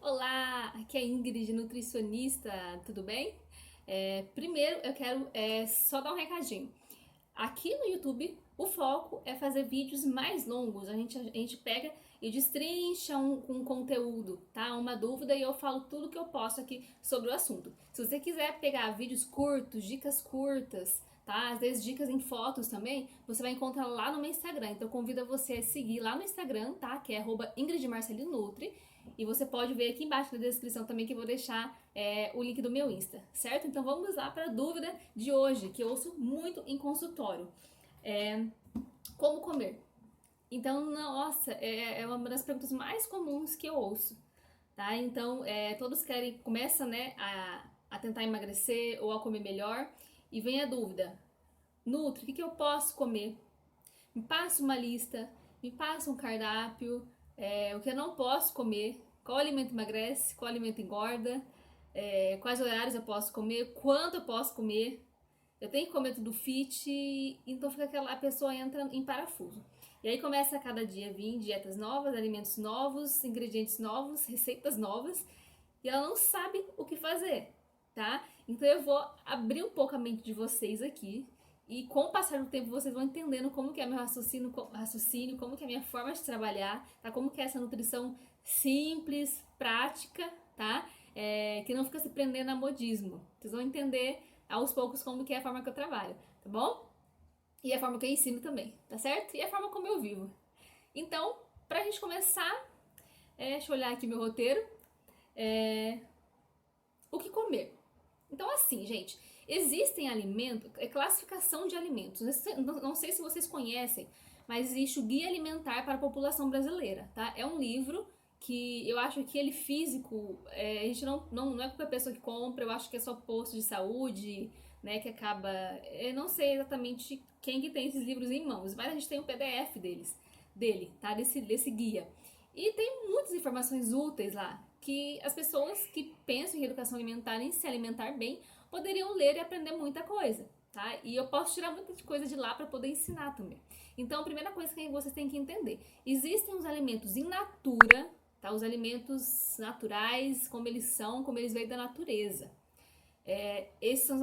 Olá, aqui é a Ingrid, nutricionista, tudo bem? Primeiro eu quero só dar um recadinho. Aqui no YouTube, o foco é fazer vídeos mais longos. A gente pega e destrincha um conteúdo, tá? Uma dúvida e eu falo tudo que eu posso aqui sobre o assunto. Se você quiser pegar vídeos curtos, dicas curtas, tá? Às vezes dicas em fotos também, você vai encontrar lá no meu Instagram. Então convido você a seguir lá no Instagram, tá? Que é @IngridMarcelinutri. E você pode ver aqui embaixo na descrição também que eu vou deixar o link do meu Insta, certo? Então vamos lá para a dúvida de hoje, que eu ouço muito em consultório. Como comer? Então, nossa, é uma das perguntas mais comuns que eu ouço, tá? Então, todos começam, né, a tentar emagrecer ou a comer melhor e vem a dúvida: Nutri, o que eu posso comer? Me passa uma lista, me passa um cardápio, o que eu não posso comer, qual alimento emagrece, qual alimento engorda, quais horários eu posso comer, quanto eu posso comer. Eu tenho que comer tudo fit, então a pessoa entra em parafuso. E aí começa a cada dia vir dietas novas, alimentos novos, ingredientes novos, receitas novas, e ela não sabe o que fazer, tá? Então eu vou abrir um pouco a mente de vocês aqui, e com o passar do tempo vocês vão entendendo como que é meu raciocínio, como que é a minha forma de trabalhar, tá? Como que é essa nutrição simples, prática, tá? Que não fica se prendendo a modismo. Vocês vão entender aos poucos como que é a forma que eu trabalho, tá bom? E a forma que eu ensino também, tá certo? E a forma como eu vivo. Então, pra gente começar, deixa eu olhar aqui meu roteiro. O que comer? Então, assim, gente, existem alimentos, classificação de alimentos. Não sei se vocês conhecem, mas existe o Guia Alimentar para a População Brasileira, tá? É um livro que eu acho que ele físico, a gente não é qualquer pessoa que compra, eu acho que é só posto de saúde, né, que acaba... Eu não sei exatamente quem que tem esses livros em mãos, mas a gente tem o PDF dele, tá? Desse guia. E tem muitas informações úteis lá, que as pessoas que pensam em educação alimentar, em se alimentar bem, poderiam ler e aprender muita coisa, tá? E eu posso tirar muita coisa de lá para poder ensinar também. Então, a primeira coisa que vocês têm que entender, existem os alimentos in natura, tá? Os alimentos naturais, como eles veio da natureza. Esses são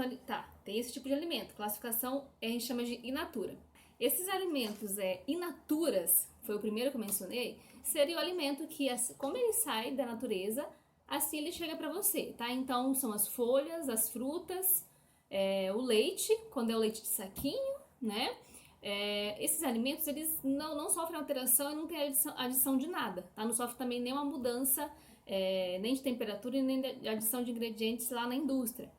tem esse tipo de alimento. Classificação a gente chama de in natura. Esses alimentos in naturas, foi o primeiro que eu mencionei, seria o alimento que, como ele sai da natureza, assim ele chega para você, tá? Então são as folhas, as frutas, o leite, quando é o leite de saquinho, né? Esses alimentos eles não sofrem alteração e não tem adição de nada, tá? Não sofre também nenhuma mudança, nem de temperatura e nem de adição de ingredientes lá na indústria.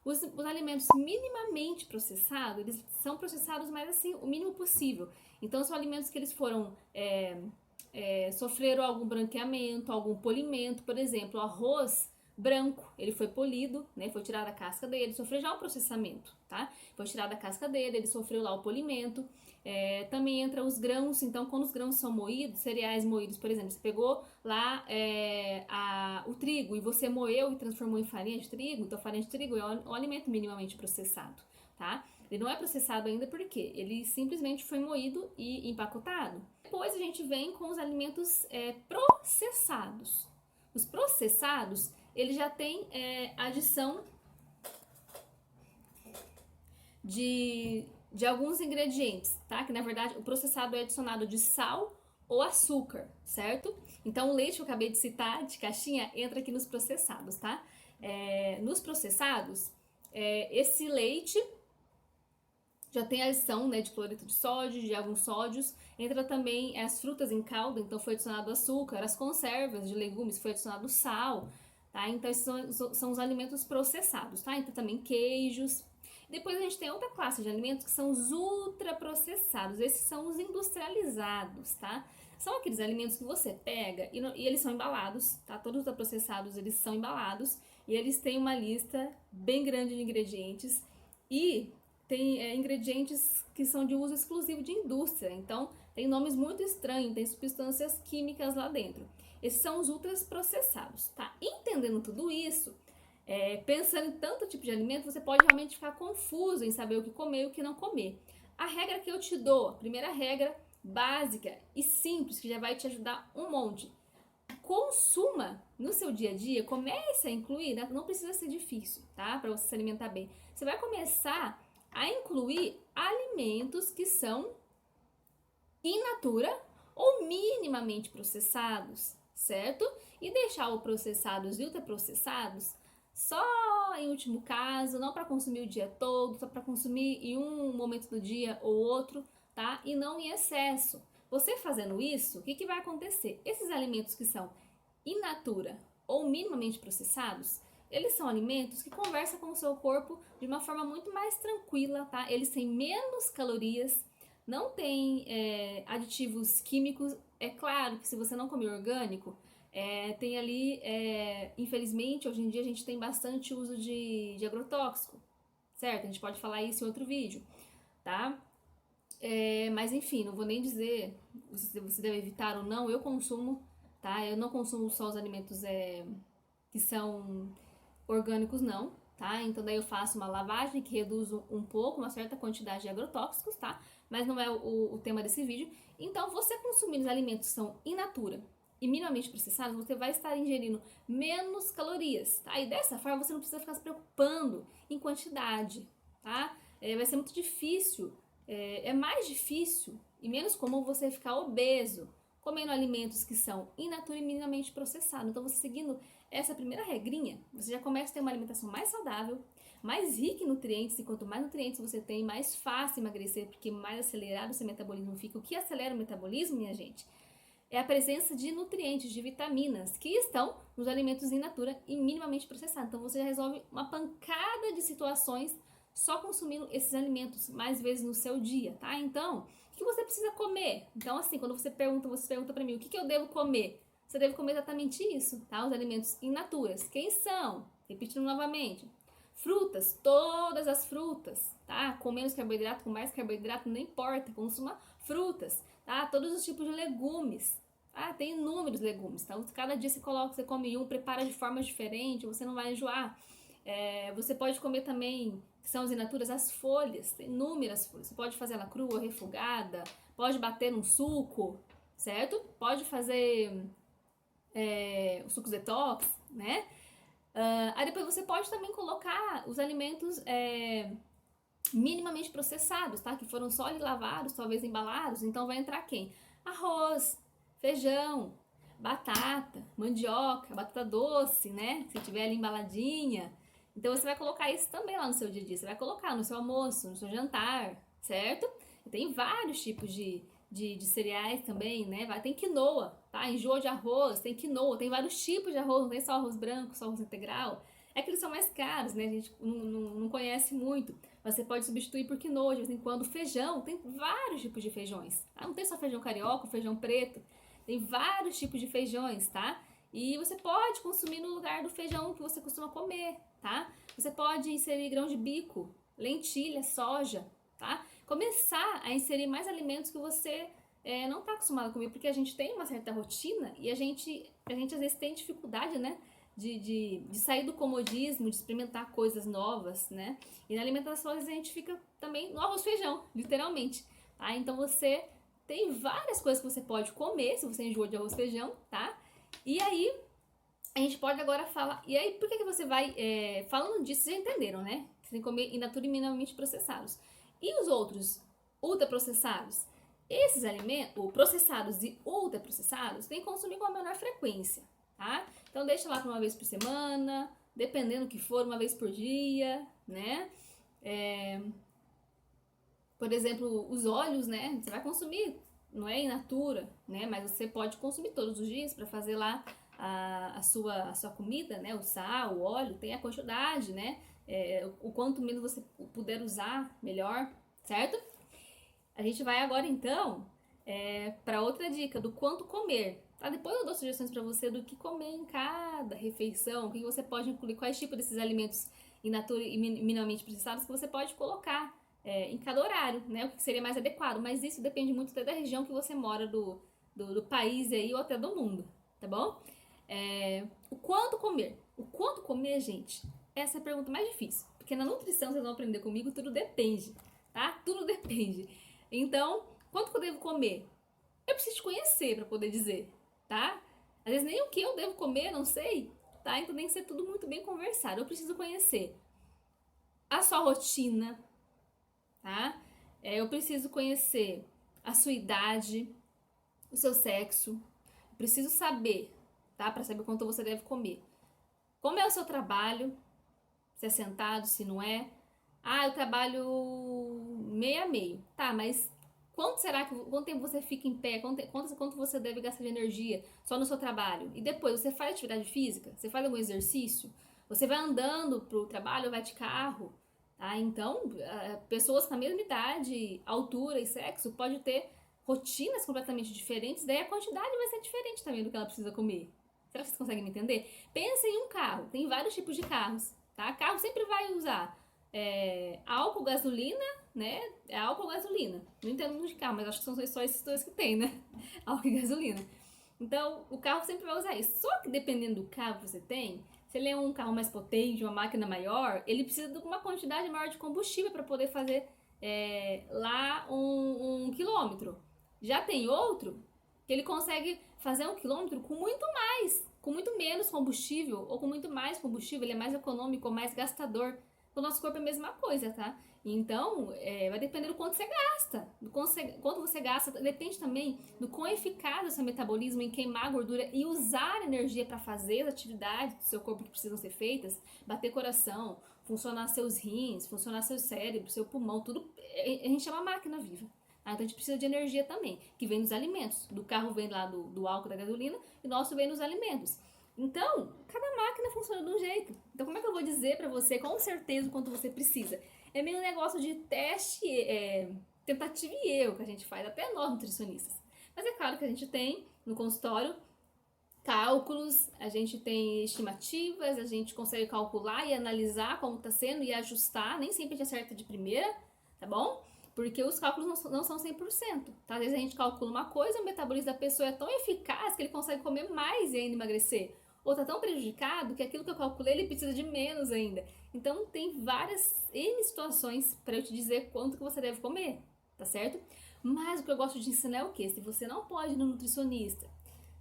Os alimentos minimamente processados, eles são processados, mas assim, o mínimo possível. Então, são alimentos que eles foram sofreram algum branqueamento, algum polimento, por exemplo, o arroz branco, ele foi polido, né? Foi tirada a casca dele, sofreu já um processamento, tá? Foi tirada a casca dele, ele sofreu lá o polimento. Também entra os grãos, então quando os grãos são moídos, cereais moídos, por exemplo, você pegou lá o trigo e você moeu e transformou em farinha de trigo, então farinha de trigo é um alimento minimamente processado, tá? Ele não é processado ainda porque ele simplesmente foi moído e empacotado. Depois a gente vem com os alimentos processados. Os processados, ele já tem adição de alguns ingredientes, tá? Que na verdade o processado é adicionado de sal ou açúcar, certo? Então o leite que eu acabei de citar, de caixinha, entra aqui nos processados, tá? Nos processados, esse leite já tem adição, né, de cloreto de sódio, de alguns sódios. Entra também as frutas em calda, então foi adicionado açúcar. As conservas de legumes foi adicionado sal, tá? Então esses são os alimentos processados, tá? Então também queijos. Depois a gente tem outra classe de alimentos que são os ultraprocessados. Esses são os industrializados, tá? São aqueles alimentos que você pega e eles são embalados, tá? Todos os ultraprocessados, eles são embalados e eles têm uma lista bem grande de ingredientes e tem ingredientes que são de uso exclusivo de indústria, então tem nomes muito estranhos, tem substâncias químicas lá dentro. Esses são os ultraprocessados, tá? Entendendo tudo isso, pensando em tanto tipo de alimento, você pode realmente ficar confuso em saber o que comer e o que não comer. A regra que eu te dou, a primeira regra básica e simples, que já vai te ajudar um monte: consuma no seu dia a dia, comece a incluir, não precisa ser difícil, tá? Para você se alimentar bem. Você vai começar a incluir alimentos que são in natura ou minimamente processados, certo? E deixar os processados e ultraprocessados só em último caso, não para consumir o dia todo, só para consumir em um momento do dia ou outro, tá? E não em excesso. Você fazendo isso, o que vai acontecer? Esses alimentos que são in natura ou minimamente processados, eles são alimentos que conversam com o seu corpo de uma forma muito mais tranquila, tá? Eles têm menos calorias, não tem aditivos químicos. É claro que se você não comer orgânico, tem ali, infelizmente, hoje em dia a gente tem bastante uso de agrotóxico, certo? A gente pode falar isso em outro vídeo, tá? Mas enfim, não vou nem dizer se você deve evitar ou não. Eu consumo, tá? Eu não consumo só os alimentos que são orgânicos, não, tá? Então daí eu faço uma lavagem que reduz um pouco, uma certa quantidade de agrotóxicos, tá? Mas não é o tema desse vídeo. Então, você consumindo os alimentos que são in natura e minimamente processados, você vai estar ingerindo menos calorias, tá? E dessa forma você não precisa ficar se preocupando em quantidade, tá? Vai ser muito difícil, é mais difícil e menos comum você ficar obeso comendo alimentos que são in natura e minimamente processados. Então, você seguindo essa primeira regrinha, você já começa a ter uma alimentação mais saudável, mais rica em nutrientes, e quanto mais nutrientes você tem, mais fácil emagrecer, porque mais acelerado o seu metabolismo fica. O que acelera o metabolismo, minha gente, é a presença de nutrientes, de vitaminas, que estão nos alimentos in natura e minimamente processados. Então, você já resolve uma pancada de situações só consumindo esses alimentos mais vezes no seu dia, tá? Então, o que você precisa comer? Então, assim, quando você pergunta para mim, o que eu devo comer? Você deve comer exatamente isso, tá? Os alimentos in naturas. Quem são? Repetindo novamente. Frutas, todas as frutas, tá? Com menos carboidrato, com mais carboidrato, não importa, consuma frutas, tá? Todos os tipos de legumes, tá? Tem inúmeros legumes, tá? Cada dia você come um, prepara de forma diferente, você não vai enjoar. Você pode comer também, que são as in naturas, as folhas, tem inúmeras folhas. Você pode fazer ela crua, refogada, pode bater num suco, certo? Pode fazer o suco detox, né? Aí depois você pode também colocar os alimentos minimamente processados, tá? Que foram só ali lavados, talvez embalados. Então vai entrar quem? Arroz, feijão, batata, mandioca, batata doce, né? Se tiver ali embaladinha. Então você vai colocar isso também lá no seu dia a dia. Você vai colocar no seu almoço, no seu jantar, certo? Tem vários tipos de cereais também, né? Tem quinoa, tá? Enjoo de arroz, tem quinoa, tem vários tipos de arroz, não tem só arroz branco, só arroz integral. É que eles são mais caros, né? A gente não conhece muito. Mas você pode substituir por quinoa, de vez em quando. Feijão, tem vários tipos de feijões, tá? Não tem só feijão carioca, feijão preto. Tem vários tipos de feijões, tá? E você pode consumir no lugar do feijão que você costuma comer, tá? Você pode inserir grão de bico, lentilha, soja, tá? Começar a inserir mais alimentos que você não está acostumado a comer, porque a gente tem uma certa rotina e a gente às vezes tem dificuldade, né? De sair do comodismo, de experimentar coisas novas, né? E na alimentação, às vezes, a gente fica também no arroz e feijão, literalmente, tá? Então, você tem várias coisas que você pode comer, se você enjoou de arroz e feijão, tá? E aí, a gente pode agora falar... E aí, por que você vai... falando disso, vocês já entenderam, né? Você tem que comer in natura e minimamente processados. E os outros ultraprocessados? Esses alimentos, processados e ultraprocessados, tem que consumir com a menor frequência, tá? Então deixa lá para uma vez por semana, dependendo do que for, uma vez por dia, né? Por exemplo, os óleos, né? Você vai consumir, não é in natura, né? Mas você pode consumir todos os dias para fazer lá a sua comida, né? O sal, o óleo, tem a quantidade, né? O quanto menos você puder usar, melhor, certo? A gente vai agora então para outra dica do quanto comer. Tá? Depois eu dou sugestões para você do que comer em cada refeição, o que você pode incluir, quais tipos desses alimentos in natura e minimamente processados que você pode colocar em cada horário, né? O que seria mais adequado. Mas isso depende muito até da região que você mora, do país aí, ou até do mundo, tá bom? O quanto comer? O quanto comer, gente? Essa é a pergunta mais difícil. Porque na nutrição, vocês vão aprender comigo, tudo depende, tá? Tudo depende. Então, quanto que eu devo comer? Eu preciso te conhecer para poder dizer, tá? Às vezes nem o que eu devo comer, não sei, tá? Então tem que ser tudo muito bem conversado. Eu preciso conhecer a sua rotina, tá? Eu preciso conhecer a sua idade, o seu sexo. Eu preciso saber, tá? Para saber quanto você deve comer. Como é o seu trabalho? Se é sentado, se não é. Ah, eu trabalho meio a meio. Tá, mas quanto tempo você fica em pé? Quanto você deve gastar de energia só no seu trabalho? E depois, você faz atividade física? Você faz algum exercício? Você vai andando pro trabalho ou vai de carro? Tá? Então, pessoas com a mesma idade, altura e sexo pode ter rotinas completamente diferentes, daí a quantidade vai ser diferente também do que ela precisa comer. Será que vocês conseguem me entender? Pensa em um carro, tem vários tipos de carros, tá? Carro sempre vai usar álcool, gasolina, né? É álcool ou gasolina. Não entendo muito de carro, mas acho que são só esses dois que tem, né? Álcool e gasolina. Então, o carro sempre vai usar isso. Só que dependendo do carro que você tem, se ele é um carro mais potente, uma máquina maior, ele precisa de uma quantidade maior de combustível para poder fazer lá um quilômetro. Já tem outro que ele consegue fazer um quilômetro com muito menos combustível ou com muito mais combustível, ele é mais econômico, mais gastador. O nosso corpo é a mesma coisa, tá? Então, vai depender do quanto você gasta. Quanto você gasta, depende também do quão eficaz é o seu metabolismo em queimar a gordura e usar energia para fazer as atividades do seu corpo que precisam ser feitas, bater coração, funcionar seus rins, funcionar seu cérebro, seu pulmão, tudo. A gente chama máquina viva. Então a gente precisa de energia também, que vem dos alimentos. Do carro vem lá do álcool, da gasolina, e o nosso vem dos alimentos. Então, cada máquina funciona de um jeito. Então, como é que eu vou dizer pra você com certeza o quanto você precisa? É meio um negócio de teste, tentativa e erro que a gente faz, até nós nutricionistas. Mas é claro que a gente tem no consultório cálculos, a gente tem estimativas, a gente consegue calcular e analisar como está sendo e ajustar, nem sempre a gente acerta de primeira, tá bom? Porque os cálculos não são 100%, tá? Às vezes a gente calcula uma coisa, o metabolismo da pessoa é tão eficaz que ele consegue comer mais e ainda emagrecer. Ou tá tão prejudicado que aquilo que eu calculei ele precisa de menos ainda. Então tem várias N situações para eu te dizer quanto que você deve comer, tá certo? Mas o que eu gosto de ensinar é o quê? Se você não pode ir no nutricionista,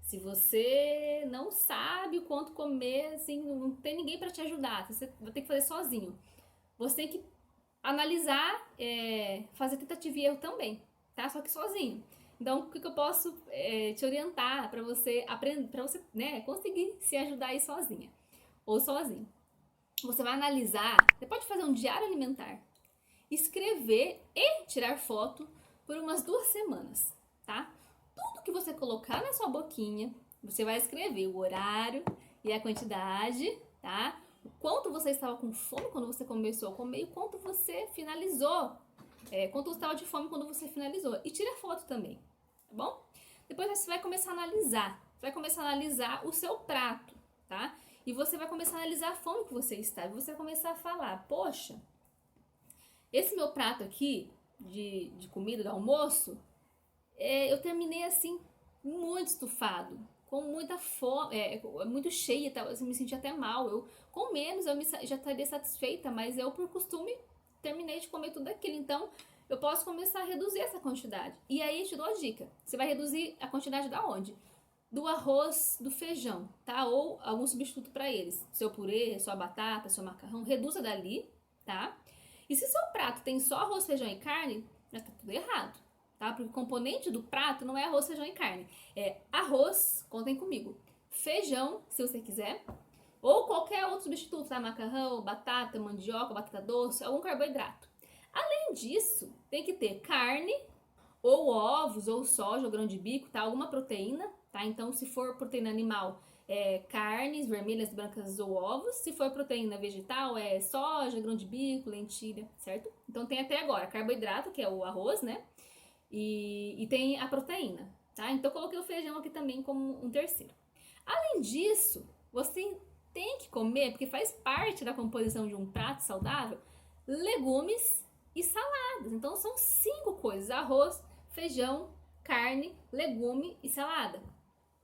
se você não sabe o quanto comer, assim, não tem ninguém para te ajudar, você vai ter que fazer sozinho. Você tem que analisar, fazer tentativa e erro também, tá? Só que sozinho. Então, o que eu posso te orientar para você aprender, para você, né, conseguir se ajudar aí sozinha ou sozinho? Você vai analisar, você pode fazer um diário alimentar, escrever e tirar foto por umas 2 semanas, tá? Tudo que você colocar na sua boquinha, você vai escrever o horário e a quantidade, tá? O quanto você estava com fome quando você começou a comer e o quanto você finalizou. Quanto você estava de fome quando você finalizou. E tira foto também, tá bom? Depois você vai começar a analisar. Você vai começar a analisar o seu prato, tá? E você vai começar a analisar a fome que você está. E você vai começar a falar, poxa, esse meu prato aqui de comida do almoço, eu terminei assim, muito estufado, com muita fome, muito cheia, eu me senti até mal. Eu, com menos, já estaria satisfeita, mas eu, por costume, terminei de comer tudo aquilo. Então, eu posso começar a reduzir essa quantidade. E aí, te dou a dica: você vai reduzir a quantidade da onde? Do arroz, do feijão, tá? Ou algum substituto para eles. Seu purê, sua batata, seu macarrão, reduza dali, tá? E se seu prato tem só arroz, feijão e carne, já tá tudo errado, tá? Porque o componente do prato não é arroz, feijão e carne. É arroz, contem comigo, feijão, se você quiser, ou qualquer outro substituto, tá? Macarrão, batata, mandioca, batata doce, algum carboidrato. Além disso, tem que ter carne, ou ovos, ou soja, ou grão de bico, tá? Alguma proteína, tá? Então, se for proteína animal, carnes vermelhas, brancas ou ovos. Se for proteína vegetal, é soja, grão de bico, lentilha, certo? Então tem até agora carboidrato, que é o arroz, né? E tem a proteína, tá? Então eu coloquei o feijão aqui também como um terceiro. Além disso, você tem que comer, porque faz parte da composição de um prato saudável, legumes e saladas. Então são 5 coisas: arroz, feijão, carne, legume e salada,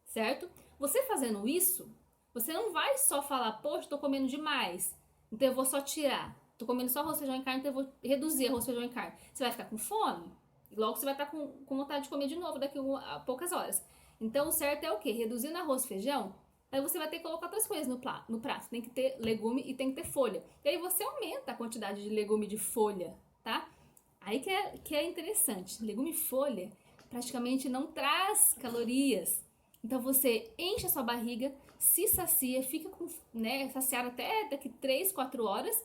certo? Você fazendo isso, você não vai só falar, poxa, tô comendo demais, então eu vou só tirar. Tô comendo só arroz, feijão e carne, então eu vou reduzir arroz, feijão e carne. Você vai ficar com fome e logo você vai estar com vontade de comer de novo daqui a poucas horas. Então, o certo é o quê? Reduzindo arroz e feijão, aí você vai ter que colocar outras coisas no prato. Tem que ter legume e tem que ter folha. E aí você aumenta a quantidade de legume de folha, tá? Aí que é interessante. Legume e folha praticamente não traz calorias. Então você enche a sua barriga, se sacia, fica com, né, saciado até daqui 3, 4 horas.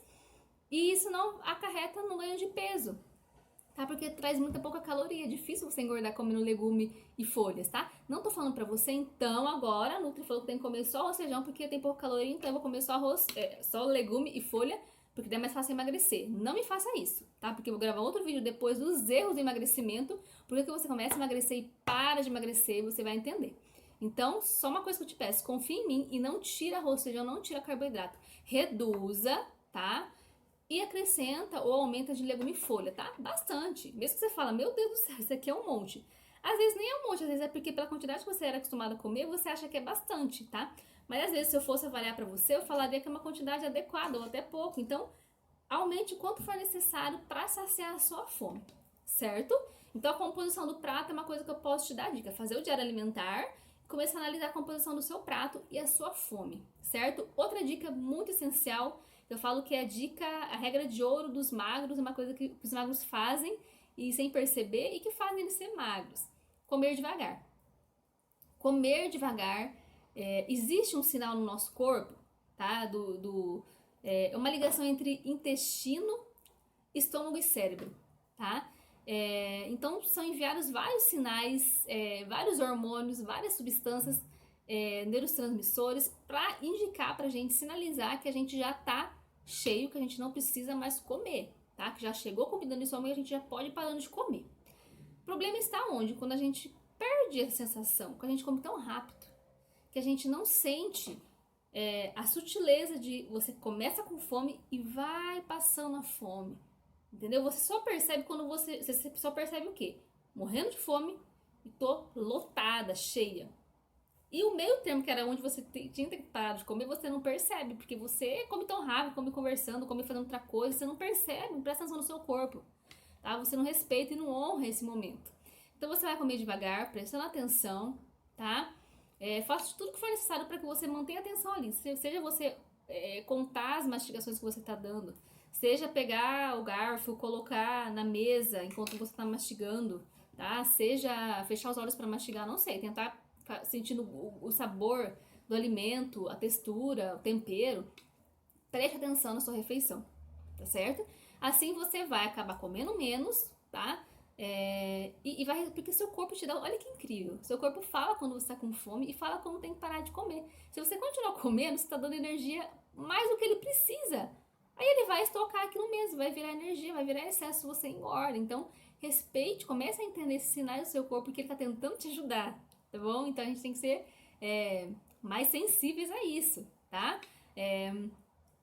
E isso não acarreta no ganho de peso, tá? Porque traz muita pouca caloria, é difícil você engordar comendo legume e folhas, tá? Não tô falando pra você, então, agora, a Nutri falou que tem que comer só arroz e feijão porque tem pouca caloria, então eu vou comer só arroz, só legume e folha, porque daí é mais fácil emagrecer. Não me faça isso, tá? Porque eu vou gravar outro vídeo depois dos erros do emagrecimento, porque que você começa a emagrecer e para de emagrecer, você vai entender. Então, só uma coisa que eu te peço, confia em mim e não tira arroz e feijão, não tira carboidrato. Reduza, tá? E acrescenta ou aumenta de legume e folha, tá? Bastante. Mesmo que você fala, meu Deus do céu, isso aqui é um monte. Às vezes nem é um monte, às vezes é porque pela quantidade que você era acostumado a comer, você acha que é bastante, tá? Mas às vezes se eu fosse avaliar pra você, eu falaria que é uma quantidade adequada ou até pouco. Então, aumente o quanto for necessário para saciar a sua fome, certo? Então, a composição do prato é uma coisa que eu posso te dar dica. Fazer o diário alimentar e começar a analisar a composição do seu prato e a sua fome, certo? Outra dica muito essencial, eu falo que é a regra de ouro dos magros, é uma coisa que os magros fazem e sem perceber e que fazem eles ser magros. Comer devagar. Comer devagar, existe um sinal no nosso corpo, tá? É uma ligação entre intestino, estômago e cérebro, tá? Então são enviados vários sinais, vários hormônios, várias substâncias, neurotransmissores para indicar pra gente, sinalizar que a gente já tá cheio, que a gente não precisa mais comer, tá? Que já chegou comida no estômago e a gente já pode ir parando de comer. O problema está onde? Quando a gente perde a sensação, quando a gente come tão rápido, que a gente não sente a sutileza de você começa com fome e vai passando a fome, entendeu? Você só percebe quando você só percebe o quê? Morrendo de fome e tô lotada, cheia. E o meio termo, que era onde você tinha que parar de comer, você não percebe, porque você come tão rápido, come conversando, come fazendo outra coisa, você não percebe, não presta atenção no seu corpo, tá? Você não respeita e não honra esse momento. Então você vai comer devagar, prestando atenção, tá? Faça tudo que for necessário para que você mantenha atenção ali. Seja você contar as mastigações que você está dando, seja pegar o garfo, colocar na mesa enquanto você está mastigando, tá? Seja fechar os olhos para mastigar, não sei, tentar sentindo o sabor do alimento, a textura, o tempero. Preste atenção na sua refeição, tá certo? Assim você vai acabar comendo menos, tá? E vai, porque seu corpo te dá, olha que incrível, seu corpo fala quando você está com fome e fala quando tem que parar de comer. Se você continuar comendo, você está dando energia mais do que ele precisa. Aí ele vai estocar aquilo mesmo, vai virar energia, vai virar excesso, você engorda. Então, respeite, comece a entender esses sinais do seu corpo que ele está tentando te ajudar, tá bom? Então a gente tem que ser mais sensíveis a isso, tá?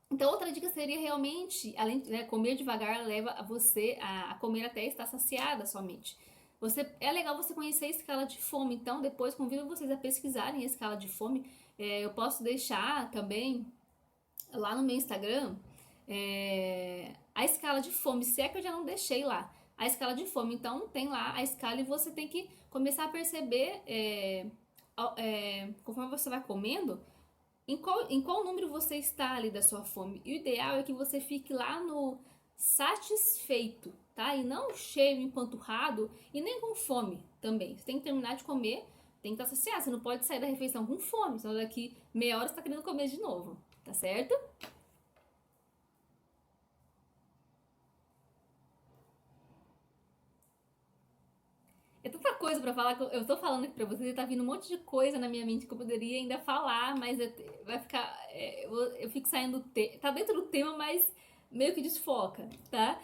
Então, outra dica seria realmente, além de comer devagar, leva você a comer até estar saciada somente. É legal você conhecer a escala de fome, então depois convido vocês a pesquisarem a escala de fome. Eu posso deixar também lá no meu Instagram a escala de fome, se é que eu já não deixei lá. A escala de fome, então tem lá a escala e você tem que começar a perceber, conforme você vai comendo, em qual número você está ali da sua fome. E o ideal é que você fique lá no satisfeito, tá? E não cheio, empanturrado e nem com fome também. Você tem que terminar de comer, tem que estar saciado. Você não pode sair da refeição com fome, senão daqui meia hora você está querendo comer de novo, tá certo? É tanta coisa pra falar que eu tô falando aqui pra vocês e tá vindo um monte de coisa na minha mente que eu poderia ainda falar, mas vai ficar. Eu fico saindo. Tá dentro do tema, mas meio que desfoca, tá?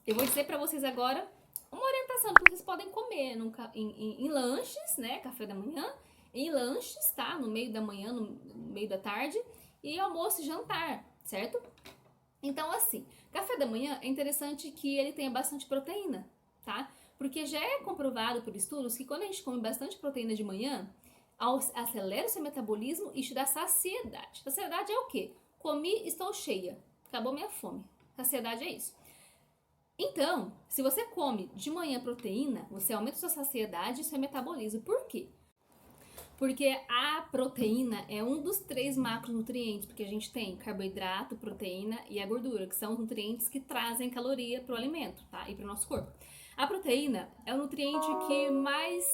Eu vou dizer pra vocês agora uma orientação que vocês podem comer em lanches, né? Café da manhã, em lanches, tá? No meio da manhã, no meio da tarde, e almoço e jantar, certo? Então, assim, café da manhã é interessante que ele tenha bastante proteína, tá? Porque já é comprovado por estudos que quando a gente come bastante proteína de manhã, acelera o seu metabolismo e te dá saciedade. Saciedade é o quê? Comi, estou cheia. Acabou minha fome. Saciedade é isso. Então, se você come de manhã proteína, você aumenta sua saciedade e seu metabolismo. Por quê? Porque a proteína é um dos 3 macronutrientes, porque a gente tem carboidrato, proteína e a gordura, que são os nutrientes que trazem caloria para o alimento, tá? E para o nosso corpo. A proteína é o nutriente que mais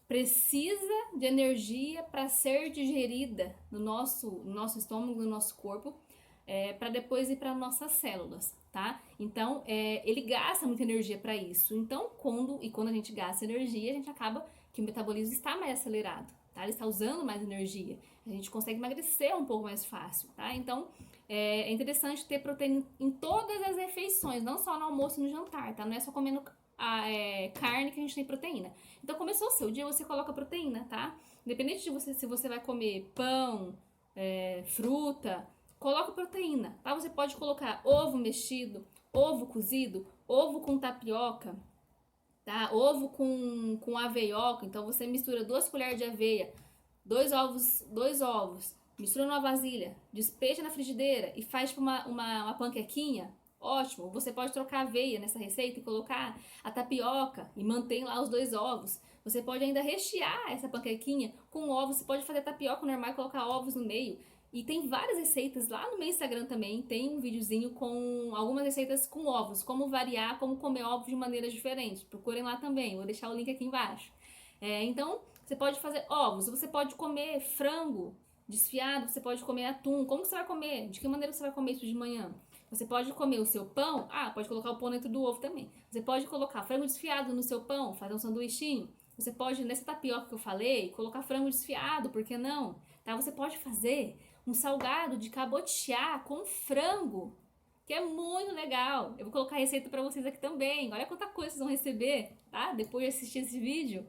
precisa de energia para ser digerida no nosso estômago, no nosso corpo, para depois ir para nossas células, tá? Então, ele gasta muita energia para isso. Então, quando a gente gasta energia, a gente acaba que o metabolismo está mais acelerado, tá? Ele está usando mais energia. A gente consegue emagrecer um pouco mais fácil, tá? Então, é interessante ter proteína em todas as refeições, não só no almoço e no jantar, tá? Não é só comendo carne que a gente tem proteína. Então, começou o seu dia, você coloca proteína, tá? Independente de se você vai comer pão, fruta, coloca proteína, tá? Você pode colocar ovo mexido, ovo cozido, ovo com tapioca, tá? Ovo com aveioca, então você mistura 2 colheres de aveia, 2 ovos, mistura numa vasilha, despeja na frigideira e faz tipo uma panquequinha. Ótimo, você pode trocar aveia nessa receita e colocar a tapioca e mantém lá os 2 ovos. Você pode ainda rechear essa panquequinha com ovos, você pode fazer tapioca normal e colocar ovos no meio. E tem várias receitas lá no meu Instagram também, tem um videozinho com algumas receitas com ovos, como variar, como comer ovos de maneiras diferentes. Procurem lá também, vou deixar o link aqui embaixo. Então, você pode fazer ovos, você pode comer frango desfiado, você pode comer atum. Como você vai comer? De que maneira você vai comer isso de manhã? Você pode comer o seu pão, pode colocar o pão dentro do ovo também. Você pode colocar frango desfiado no seu pão, fazer um sanduichinho. Você pode, nessa tapioca que eu falei, colocar frango desfiado, por que não? Tá? Você pode fazer um salgado de cabotiá com frango, que é muito legal. Eu vou colocar a receita para vocês aqui também. Olha quanta coisa vocês vão receber, tá? Depois de assistir esse vídeo.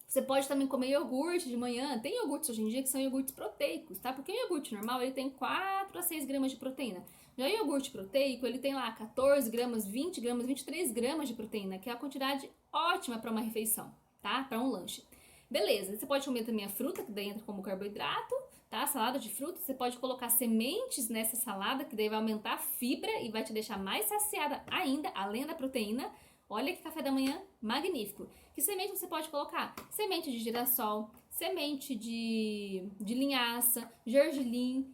Você pode também comer iogurte de manhã. Tem iogurtes hoje em dia que são iogurtes proteicos, tá? Porque o iogurte normal, ele tem 4 a 6 gramas de proteína. Já o iogurte proteico, ele tem lá 14 gramas, 20 gramas, 23 gramas de proteína, que é a quantidade ótima para uma refeição, tá? Para um lanche. Beleza, você pode comer também a fruta, que daí entra como carboidrato, tá? Salada de fruta, você pode colocar sementes nessa salada, que daí vai aumentar a fibra e vai te deixar mais saciada ainda, além da proteína. Olha que café da manhã magnífico. Que semente você pode colocar? Semente de girassol, semente de linhaça, gergelim.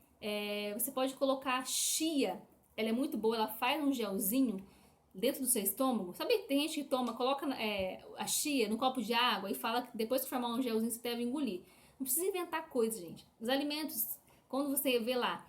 Você pode colocar chia. Ela é muito boa, ela faz um gelzinho dentro do seu estômago. Sabe, tem gente que coloca a chia no copo de água e fala que depois que formar um gelzinho você deve engolir. Não precisa inventar coisa, gente. Os alimentos, quando você vê lá,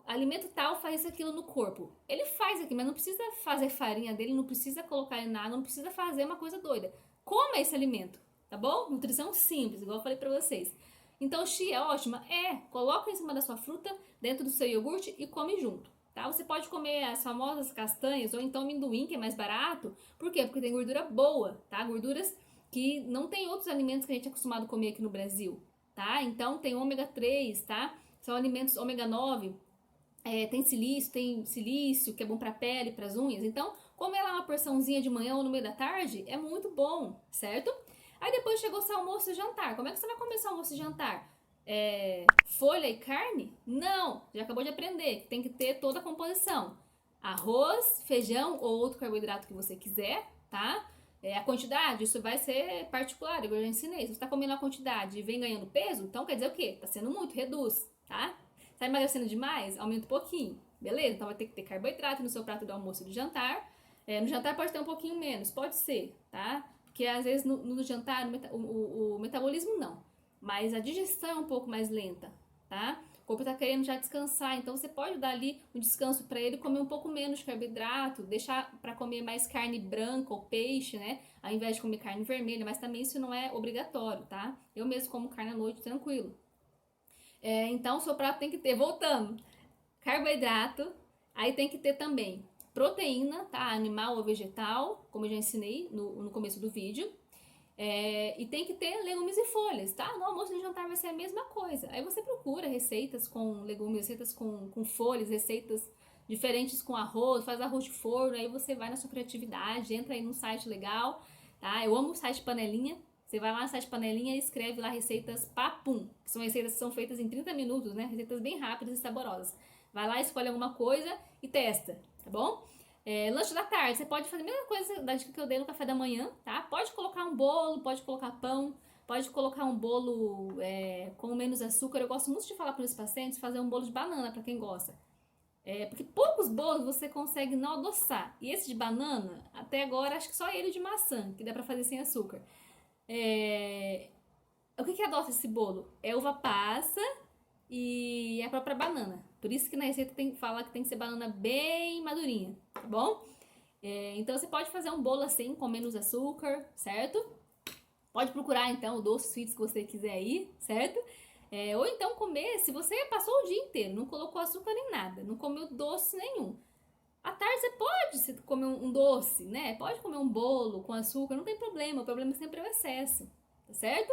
alimento tal faz isso aquilo no corpo. Ele faz aqui, mas não precisa fazer farinha dele, não precisa colocar em nada, não precisa fazer uma coisa doida. Coma esse alimento, tá bom? Nutrição simples, igual eu falei pra vocês. Então, chia é ótima? Coloca em cima da sua fruta, dentro do seu iogurte e come junto, tá? Você pode comer as famosas castanhas ou então amendoim, que é mais barato. Por quê? Porque tem gordura boa, tá? Gorduras que não tem outros alimentos que a gente é acostumado a comer aqui no Brasil, tá? Então, tem ômega 3, tá? São alimentos ômega 9, tem silício, que é bom pra pele, pras unhas. Então, comer lá uma porçãozinha de manhã ou no meio da tarde é muito bom, certo? Aí depois chegou seu almoço e jantar. Como é que você vai comer seu almoço e jantar? Folha e carne? Não, já acabou de aprender. Tem que ter toda a composição. Arroz, feijão ou outro carboidrato que você quiser, tá? A quantidade, isso vai ser particular, eu já ensinei. Se você tá comendo a quantidade e vem ganhando peso, então quer dizer o quê? Tá sendo muito, reduz, tá? Tá emagrecendo demais? Aumenta um pouquinho. Beleza? Então vai ter que ter carboidrato no seu prato do almoço e do jantar. No jantar pode ter um pouquinho menos, pode ser, tá? Porque às vezes no jantar o metabolismo não. Mas a digestão é um pouco mais lenta, tá? O corpo tá querendo já descansar, então você pode dar ali um descanso para ele, comer um pouco menos de carboidrato, deixar para comer mais carne branca ou peixe, né? Ao invés de comer carne vermelha, mas também isso não é obrigatório, tá? Eu mesmo como carne à noite, tranquilo. Então, o seu prato tem que ter, voltando, carboidrato, aí tem que ter também proteína, tá? Animal ou vegetal, como eu já ensinei no começo do vídeo. E tem que ter legumes e folhas, tá? No almoço e no jantar vai ser a mesma coisa. Aí você procura receitas com legumes, receitas com folhas, receitas diferentes com arroz, faz arroz de forno, aí você vai na sua criatividade, entra aí num site legal, tá? Eu amo o site Panelinha. Você vai lá no site Panelinha e escreve lá receitas papum, que são receitas que são feitas em 30 minutos, né? Receitas bem rápidas e saborosas. Vai lá, escolhe alguma coisa e testa, tá bom? Lanche da tarde, você pode fazer a mesma coisa da dica que eu dei no café da manhã, tá? Pode colocar um bolo, pode colocar pão, pode colocar um bolo com menos açúcar. Eu gosto muito de falar para os pacientes fazer um bolo de banana, para quem gosta. Porque poucos bolos você consegue não adoçar. E esse de banana, até agora, acho que só ele de maçã, que dá pra fazer sem açúcar. O que adoça esse bolo? É uva passa e a própria banana. Por isso que na receita fala que tem que ser banana bem madurinha, tá bom? Então você pode fazer um bolo assim, com menos açúcar, certo? Pode procurar então o doce sweets que você quiser aí, certo? Ou então comer, se você passou o dia inteiro, não colocou açúcar nem nada, não comeu doce nenhum. À tarde você pode comer um doce, né? Pode comer um bolo com açúcar, não tem problema. O problema sempre é o excesso, tá certo?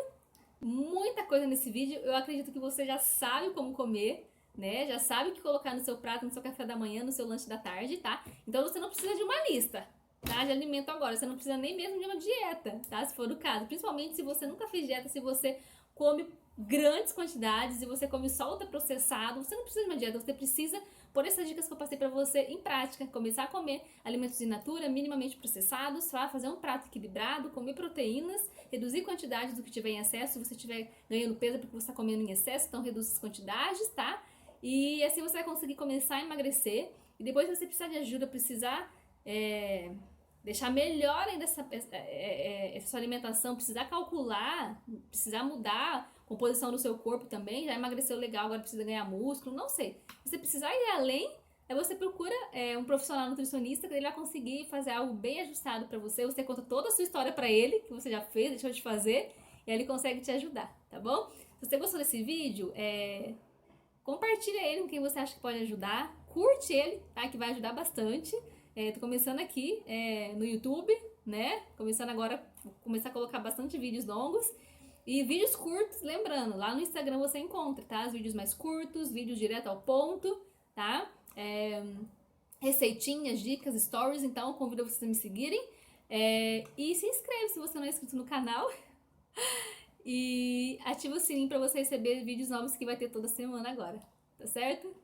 Muita coisa nesse vídeo. Eu acredito que você já sabe como comer, né? Já sabe o que colocar no seu prato, no seu café da manhã, no seu lanche da tarde, tá? Então você não precisa de uma lista, tá? De alimento agora. Você não precisa nem mesmo de uma dieta, tá? Se for o caso. Principalmente se você nunca fez dieta, se você come grandes quantidades e você come só ultraprocessado, você não precisa de uma dieta, você precisa pôr essas dicas que eu passei pra você em prática, começar a comer alimentos in natura, minimamente processados, fazer um prato equilibrado, comer proteínas, reduzir quantidades do que tiver em excesso. Se você estiver ganhando peso é porque você está comendo em excesso, então reduz as quantidades, tá? E assim você vai conseguir começar a emagrecer. E depois, se você precisar de ajuda, precisar deixar melhor ainda essa sua alimentação, precisar calcular, precisar mudar a composição do seu corpo também, já emagreceu legal, agora precisa ganhar músculo, não sei. Se você precisar ir além, aí você procura um profissional nutricionista, que ele vai conseguir fazer algo bem ajustado para você. Você conta toda a sua história para ele, que você já fez, deixou de fazer, e aí ele consegue te ajudar, tá bom? Se você gostou desse vídeo, compartilha ele com quem você acha que pode ajudar, curte ele, tá? Que vai ajudar bastante. Tô começando aqui no YouTube, né? Começando agora, vou começar a colocar bastante vídeos longos. E vídeos curtos, lembrando, lá no Instagram você encontra, tá? Os vídeos mais curtos, vídeos direto ao ponto, tá? Receitinhas, dicas, stories, então convido vocês a me seguirem. E se inscreve se você não é inscrito no canal. E ativa o sininho para você receber vídeos novos que vai ter toda semana agora, tá certo?